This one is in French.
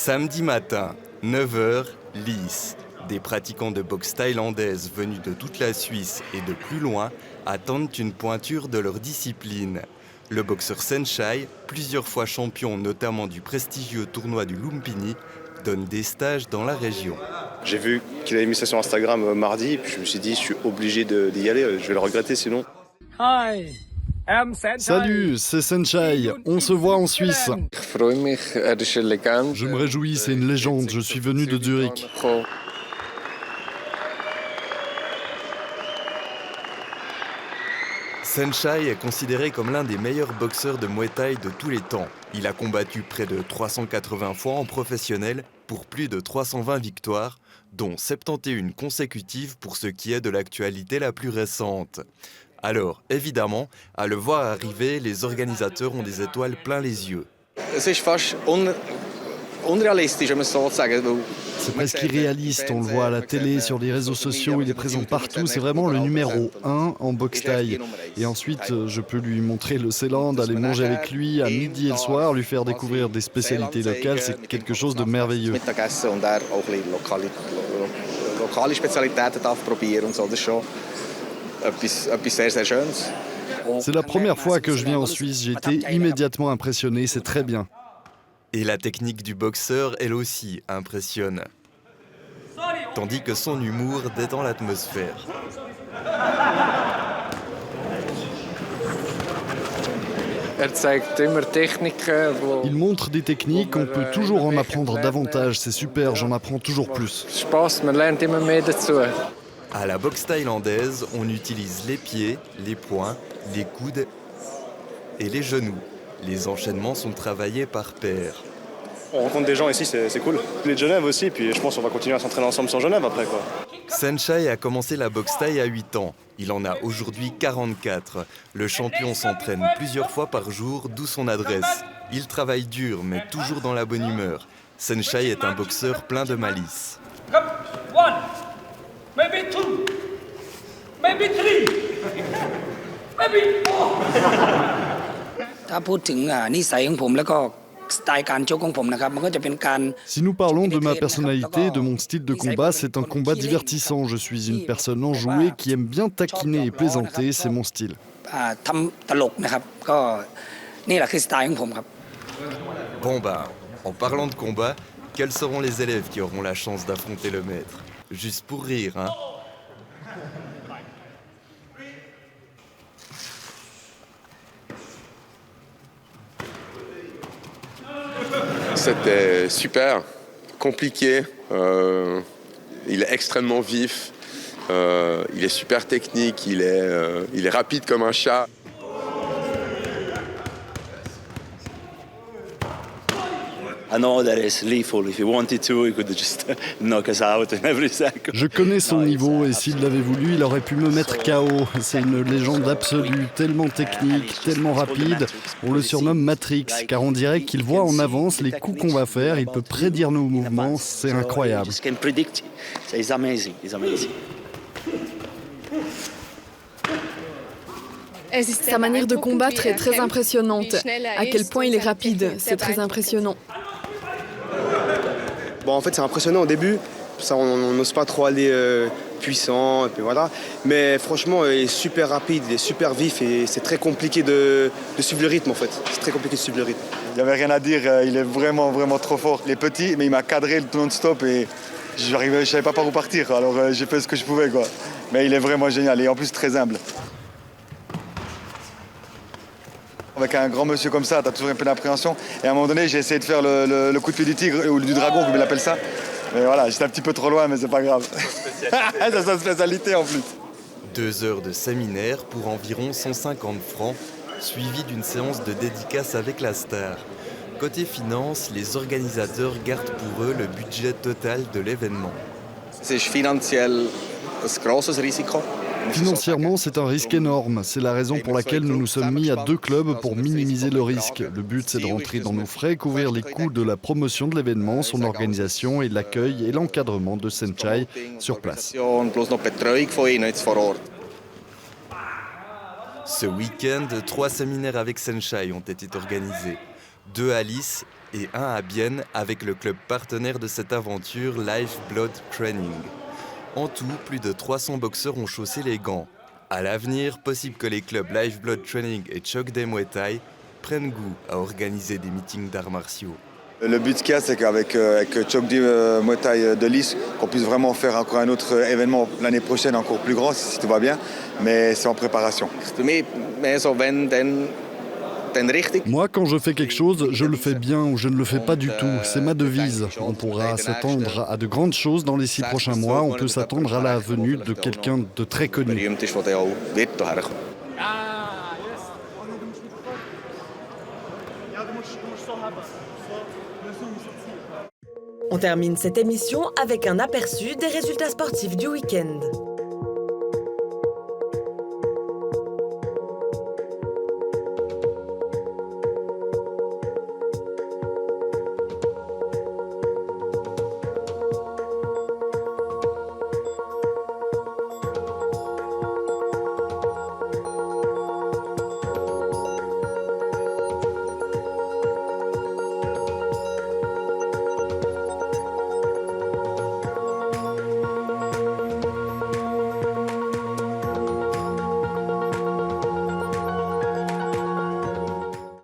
Samedi matin, 9 h, Lies. Des pratiquants de boxe thaïlandaise venus de toute la Suisse et de plus loin attendent une pointure de leur discipline. Le boxeur Senchai, plusieurs fois champion notamment du prestigieux tournoi du Lumpini, donne des stages dans la région. J'ai vu qu'il avait mis ça sur Instagram mardi, et puis je me suis dit, je suis obligé d'y aller, je vais le regretter sinon. Salut, c'est Senchai, on se voit en Suisse. Je me réjouis, c'est une légende, je suis venu de Zurich. Senchai est considéré comme l'un des meilleurs boxeurs de Muay Thai de tous les temps. Il a combattu près de 380 fois en professionnel pour plus de 320 victoires, dont 71 consécutives pour ce qui est de l'actualité la plus récente. Alors, évidemment, à le voir arriver, les organisateurs ont des étoiles plein les yeux. C'est presque irréaliste, on le voit à la télé, sur les réseaux sociaux, il est présent partout, c'est vraiment le numéro 1 en boxe thaï. Et ensuite, je peux lui montrer le Ceyland, aller manger avec lui à midi et le soir, lui faire découvrir des spécialités locales, c'est quelque chose de merveilleux. C'est la première fois que je viens en Suisse, j'ai été immédiatement impressionné, c'est très bien. Et la technique du boxeur, elle aussi, impressionne. Tandis que son humour détend l'atmosphère. Il montre des techniques, on peut toujours en apprendre davantage, c'est super, j'en apprends toujours plus. À la boxe thaïlandaise, on utilise les pieds, les poings, les coudes et les genoux. Les enchaînements sont travaillés par paires. On rencontre des gens ici, c'est cool. Les de Genève aussi, puis je pense qu'on va continuer à s'entraîner ensemble sur Genève après, quoi. Senchai a commencé la boxe thaï à 8 ans. Il en a aujourd'hui 44. Le champion s'entraîne plusieurs fois par jour, d'où son adresse. Il travaille dur, mais toujours dans la bonne humeur. Senchai est un boxeur plein de malice. One, maybe two, maybe three, maybe four. Si nous parlons de ma personnalité, de mon style de combat, c'est un combat divertissant. Je suis une personne enjouée qui aime bien taquiner et plaisanter, c'est mon style. Bon ben, en parlant de combat, quels seront les élèves qui auront la chance d'affronter le maître? Juste pour rire, hein? C'était super, compliqué, il est extrêmement vif, il est super technique, il est rapide comme un chat. Je connais son niveau et s'il l'avait voulu, il aurait pu me mettre KO. C'est une légende absolue, tellement technique, tellement rapide. On le surnomme Matrix, car on dirait qu'il voit en avance les coups qu'on va faire, il peut prédire nos mouvements, c'est incroyable. Sa manière de combattre est très impressionnante. À quel point il est rapide, c'est très impressionnant. Bon, en fait, c'est impressionnant au début. Ça, on n'ose pas trop aller puissant, et puis voilà. Mais franchement, il est super rapide, il est super vif et c'est très compliqué de suivre le rythme, en fait. C'est très compliqué de suivre le rythme. Il n'y avait rien à dire, il est vraiment, vraiment trop fort. Il est petit, mais il m'a cadré le non-stop et je ne savais pas par où partir. Alors j'ai fait ce que je pouvais, quoi. Mais il est vraiment génial et en plus très humble. Avec un grand monsieur comme ça, tu as toujours un peu d'appréhension. Et à un moment donné, j'ai essayé de faire le coup de pied du tigre, ou du dragon, comme il appelle ça. Mais voilà, j'étais un petit peu trop loin, mais c'est pas grave. C'est sa spécialité en plus. 2 heures de séminaire pour environ 150 francs, suivi d'une séance de dédicace avec la star. Côté finance, les organisateurs gardent pour eux le budget total de l'événement. Financièrement, c'est un risque énorme. C'est la raison pour laquelle nous nous sommes mis à 2 clubs pour minimiser le risque. Le but, c'est de rentrer dans nos frais, couvrir les coûts de la promotion de l'événement, son organisation et l'accueil et l'encadrement de Senchai sur place. Ce week-end, 3 séminaires avec Senchai ont été organisés. 2 à Lies et un à Bienne avec le club partenaire de cette aventure, Lifeblood Training. En tout, plus de 300 boxeurs ont chaussé les gants. À l'avenir, possible que les clubs Lifeblood Training et Chok Dae Muay Thai prennent goût à organiser des meetings d'arts martiaux. Le but qu'il y a, c'est qu'avec Chok Dae Muay Thai de Lys, qu'on puisse vraiment faire encore un autre événement l'année prochaine, encore plus grand, si tout va bien, mais c'est en préparation. Moi, quand je fais quelque chose, je le fais bien ou je ne le fais pas du tout. C'est ma devise. On pourra s'attendre à de grandes choses dans les 6 prochains mois. On peut s'attendre à la venue de quelqu'un de très connu. On termine cette émission avec un aperçu des résultats sportifs du week-end.